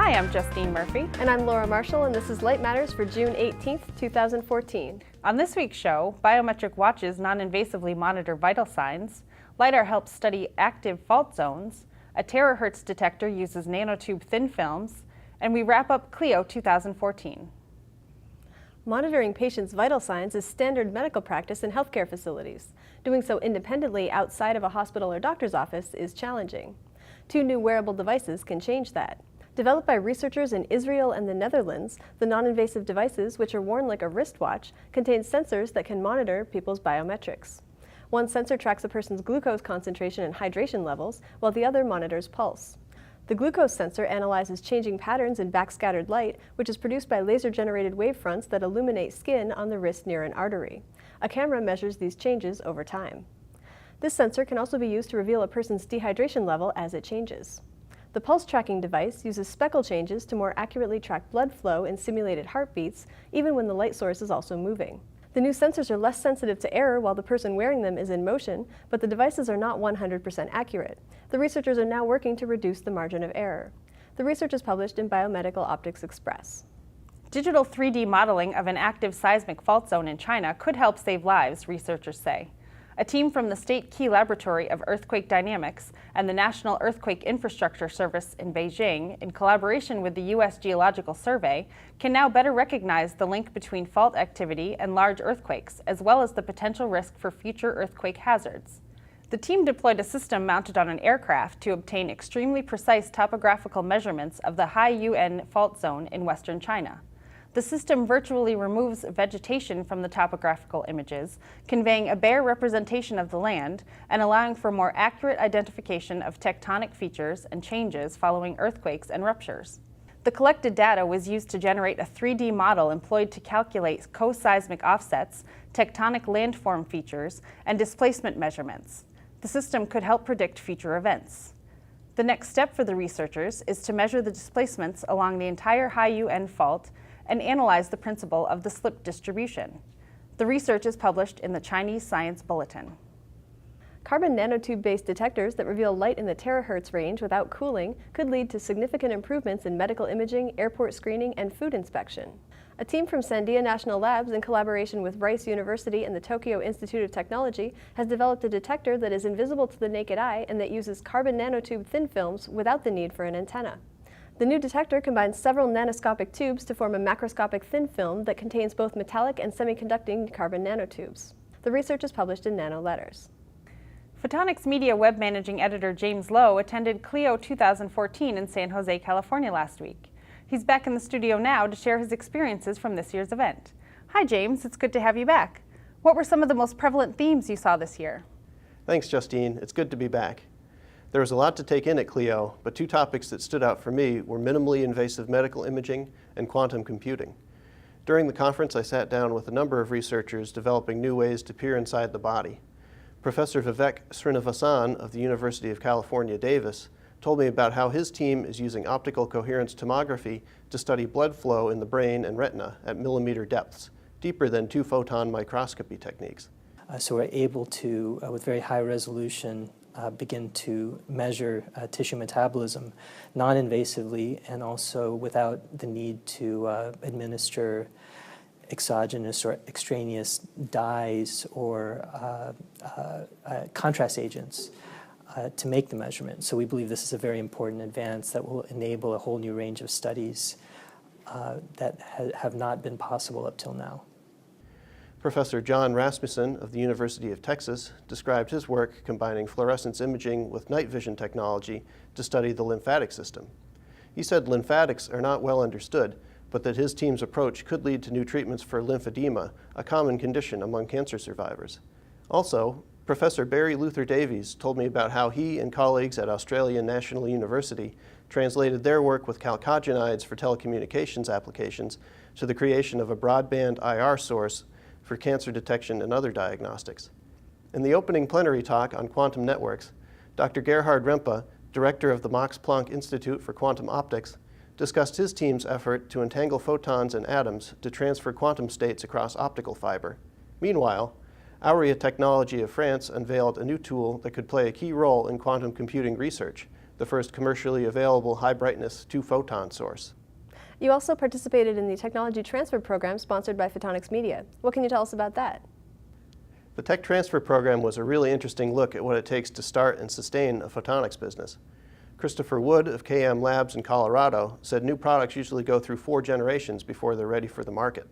Hi, I'm Justine Murphy. And I'm Laura Marshall, and this is Light Matters for June 18th, 2014. On this week's show, biometric watches non-invasively monitor vital signs, LiDAR helps study active fault zones, a terahertz detector uses nanotube thin films, and we wrap up Clio 2014. Monitoring patients' vital signs is standard medical practice in healthcare facilities. Doing so independently outside of a hospital or doctor's office is challenging. 2 new wearable devices can change that. Developed by researchers in Israel and the Netherlands, the non-invasive devices, which are worn like a wristwatch, contain sensors that can monitor people's biometrics. One sensor tracks a person's glucose concentration and hydration levels, while the other monitors pulse. The glucose sensor analyzes changing patterns in backscattered light, which is produced by laser-generated wavefronts that illuminate skin on the wrist near an artery. A camera measures these changes over time. This sensor can also be used to reveal a person's dehydration level as it changes. The pulse tracking device uses speckle changes to more accurately track blood flow in simulated heartbeats, even when the light source is also moving. The new sensors are less sensitive to error while the person wearing them is in motion, but the devices are not 100% accurate. The researchers are now working to reduce the margin of error. The research is published in Biomedical Optics Express. Digital 3D modeling of an active seismic fault zone in China could help save lives, researchers say. A team from the State Key Laboratory of Earthquake Dynamics and the National Earthquake Infrastructure Service in Beijing, in collaboration with the U.S. Geological Survey, can now better recognize the link between fault activity and large earthquakes, as well as the potential risk for future earthquake hazards. The team deployed a system mounted on an aircraft to obtain extremely precise topographical measurements of the Haiyuan fault zone in western China. The system virtually removes vegetation from the topographical images, conveying a bare representation of the land and allowing for more accurate identification of tectonic features and changes following earthquakes and ruptures. The collected data was used to generate a 3D model employed to calculate co-seismic offsets, tectonic landform features, and displacement measurements. The system could help predict future events. The next step for the researchers is to measure the displacements along the entire Haiyuan fault and analyze the principle of the slip distribution. The research is published in the Chinese Science Bulletin. Carbon nanotube-based detectors that reveal light in the terahertz range without cooling could lead to significant improvements in medical imaging, airport screening, and food inspection. A team from Sandia National Labs, in collaboration with Rice University and the Tokyo Institute of Technology, has developed a detector that is invisible to the naked eye and that uses carbon nanotube thin films without the need for an antenna. The new detector combines several nanoscopic tubes to form a macroscopic thin film that contains both metallic and semiconducting carbon nanotubes. The research is published in Nano Letters. Photonics Media web managing editor James Lowe attended Clio 2014 in San Jose, California last week. He's back in the studio now to share his experiences from this year's event. Hi James, it's good to have you back. What were some of the most prevalent themes you saw this year? Thanks, Justine. It's good to be back. There was a lot to take in at Clio, but 2 topics that stood out for me were minimally invasive medical imaging and quantum computing. During the conference, I sat down with a number of researchers developing new ways to peer inside the body. Professor Vivek Srinivasan of the University of California, Davis, told me about how his team is using optical coherence tomography to study blood flow in the brain and retina at millimeter depths, deeper than 2-photon microscopy techniques. So we're able to, with very high resolution, begin to measure tissue metabolism non-invasively and also without the need to administer exogenous or extraneous dyes or contrast agents to make the measurement. So we believe this is a very important advance that will enable a whole new range of studies that have not been possible up till now. Professor John Rasmussen of the University of Texas described his work combining fluorescence imaging with night vision technology to study the lymphatic system. He said lymphatics are not well understood, but that his team's approach could lead to new treatments for lymphedema, a common condition among cancer survivors. Also, Professor Barry Luther Davies told me about how he and colleagues at Australian National University translated their work with chalcogenides for telecommunications applications to the creation of a broadband IR source for cancer detection and other diagnostics. In the opening plenary talk on quantum networks, Dr. Gerhard Rempe, director of the Max Planck Institute for Quantum Optics, discussed his team's effort to entangle photons and atoms to transfer quantum states across optical fiber. Meanwhile, Auria Technology of France unveiled a new tool that could play a key role in quantum computing research, the first commercially available high-brightness 2-photon source. You also participated in the Technology Transfer Program sponsored by Photonics Media. What can you tell us about that? The Tech Transfer Program was a really interesting look at what it takes to start and sustain a photonics business. Christopher Wood of KM Labs in Colorado said new products usually go through 4 generations before they're ready for the market.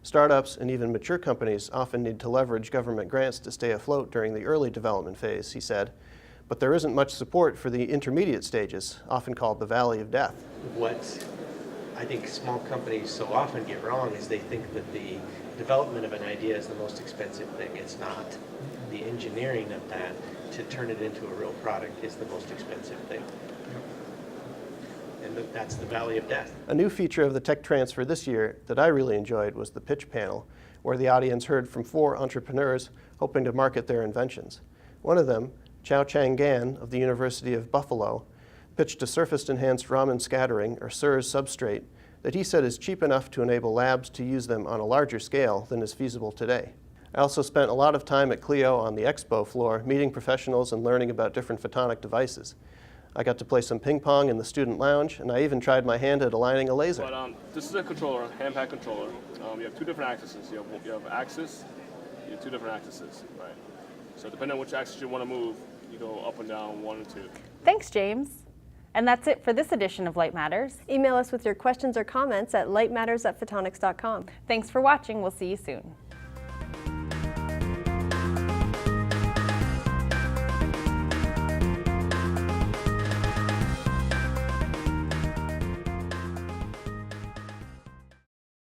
Startups and even mature companies often need to leverage government grants to stay afloat during the early development phase, he said, but there isn't much support for the intermediate stages, often called the valley of death. What I think small companies so often get wrong is they think that the development of an idea is the most expensive thing. It's not. The engineering of that to turn it into a real product is the most expensive thing. And that's the valley of death. A new feature of the Tech Transfer this year that I really enjoyed was the pitch panel, where the audience heard from 4 entrepreneurs hoping to market their inventions. One of them, Chao Chang Gan of the University of Buffalo, pitched a surface-enhanced Raman scattering, or SERS substrate, that he said is cheap enough to enable labs to use them on a larger scale than is feasible today. I also spent a lot of time at Clio on the expo floor, meeting professionals and learning about different photonic devices. I got to play some ping pong in the student lounge, and I even tried my hand at aligning a laser. But this is a controller, hand-packed controller. You have 2 different axes. You have axis, you have 2 different axes, right? So depending on which axis you want to move, you go up and down 1 and 2. Thanks, James. And that's it for this edition of Light Matters. Email us with your questions or comments at lightmatters@photonics.com. Thanks for watching. We'll see you soon.